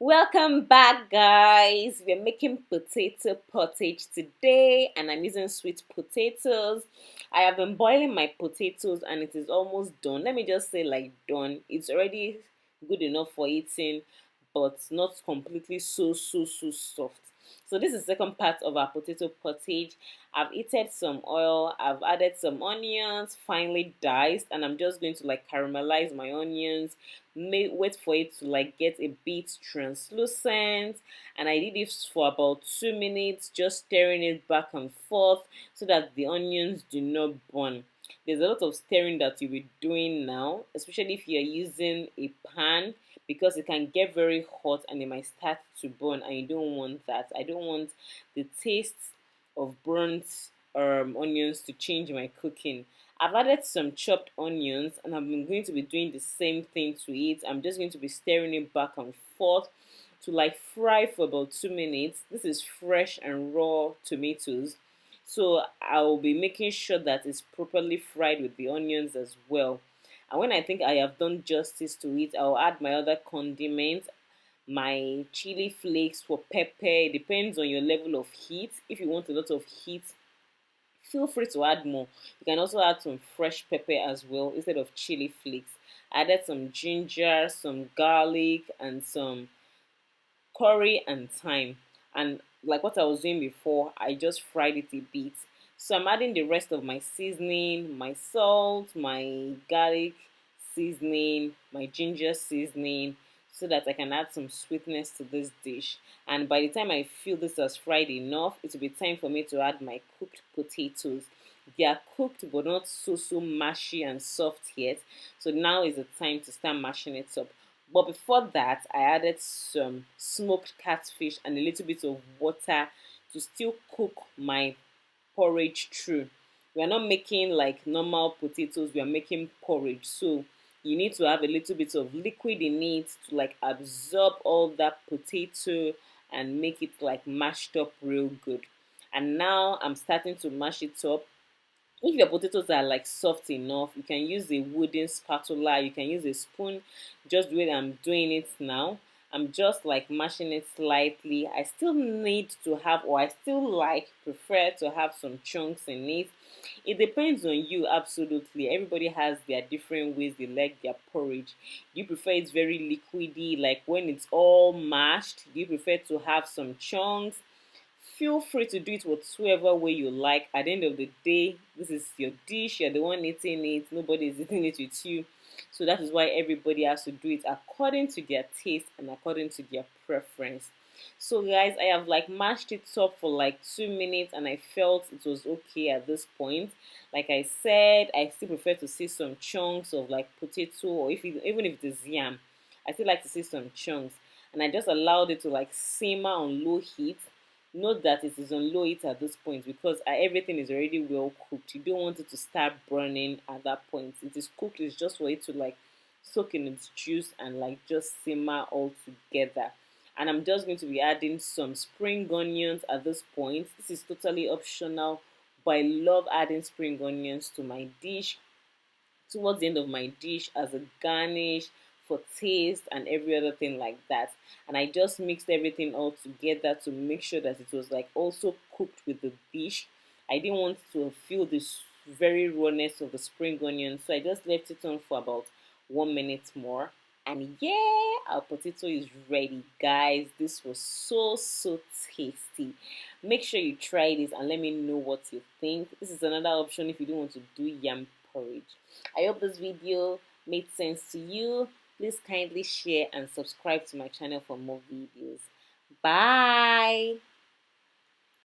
Welcome back, guys. We're making potato pottage today, and I'm using sweet potatoes. I have been boiling my potatoes, and it is almost done. Let me just say, like, done. It's already good enough for eating, but not completely so soft. So this is the second part of our potato pottage. I've heated some oil, I've added some onions, finely diced, and I'm just going to like caramelize my onions, wait for it to like get a bit translucent. And I did this for about 2 minutes, just stirring it back and forth so that the onions do not burn. There's a lot of stirring that you'll be doing now, especially if you're using a pan, because it can get very hot and it might start to burn, and you don't want that. I don't want the taste of burnt onions to change my cooking. I've added some chopped onions, and I'm going to be doing the same thing to it. I'm just going to be stirring it back and forth to like fry for about 2 minutes. This is fresh and raw tomatoes, so I will be making sure that it's properly fried with the onions as well. And when I think I have done justice to it, I'll add my other condiments, my chili flakes for pepper. It depends on your level of heat. If you want a lot of heat, feel free to add more. You can also add some fresh pepper as well instead of chili flakes. I added some ginger, some garlic, and some curry and thyme. And like what I was doing before, I just fried it a bit. So I'm adding the rest of my seasoning, my salt, my garlic seasoning, my ginger seasoning, so that I can add some sweetness to this dish. And by the time I feel this has fried enough, it will be time for me to add my cooked potatoes. They are cooked but not so mushy and soft yet. So now is the time to start mashing it up. But before that, I added some smoked catfish and a little bit of water to still cook my porridge through. We are not making like normal potatoes, we are making porridge. So you need to have a little bit of liquid in it to like absorb all that potato and make it like mashed up real good. And now I'm starting to mash it up. If your potatoes are like soft enough, you can use a wooden spatula, you can use a spoon, just the way I'm doing it now. I'm just like mashing it slightly. I still need to have, or I still like, prefer to have some chunks in it. It depends on you, absolutely. Everybody has their different ways they like their porridge. Do you prefer it very liquidy, like when it's all mashed? Do you prefer to have some chunks? Feel free to do it whatsoever way you like. At the end of the day, this is your dish, you're the one eating it, nobody is eating it with you. So that is why everybody has to do it according to their taste and according to their preference. So guys, I have like mashed it up for like 2 minutes, and I felt it was okay at this point. Like I said, I still prefer to see some chunks of like potato, or even if it is yam, I still like to see some chunks. And I just allowed it to like simmer on low heat. Note that it is on low heat at this point, because everything is already well cooked. You don't want it to start burning at that point. It is cooked, it's just for it to like soak in its juice and like just simmer all together. And I'm just going to be adding some spring onions at this point. This is totally optional, but I love adding spring onions to my dish towards the end of my dish as a garnish, for taste and every other thing like that. And I just mixed everything all together to make sure that it was like also cooked with the dish. I didn't want to feel this very rawness of the spring onion, so I just left it on for about 1 minute more. And yeah, our potato is ready, guys. This was so tasty. Make sure you try this and let me know what you think. This is another option if you don't want to do yam porridge. I hope this video made sense to you. Please kindly share and subscribe to my channel for more videos. Bye.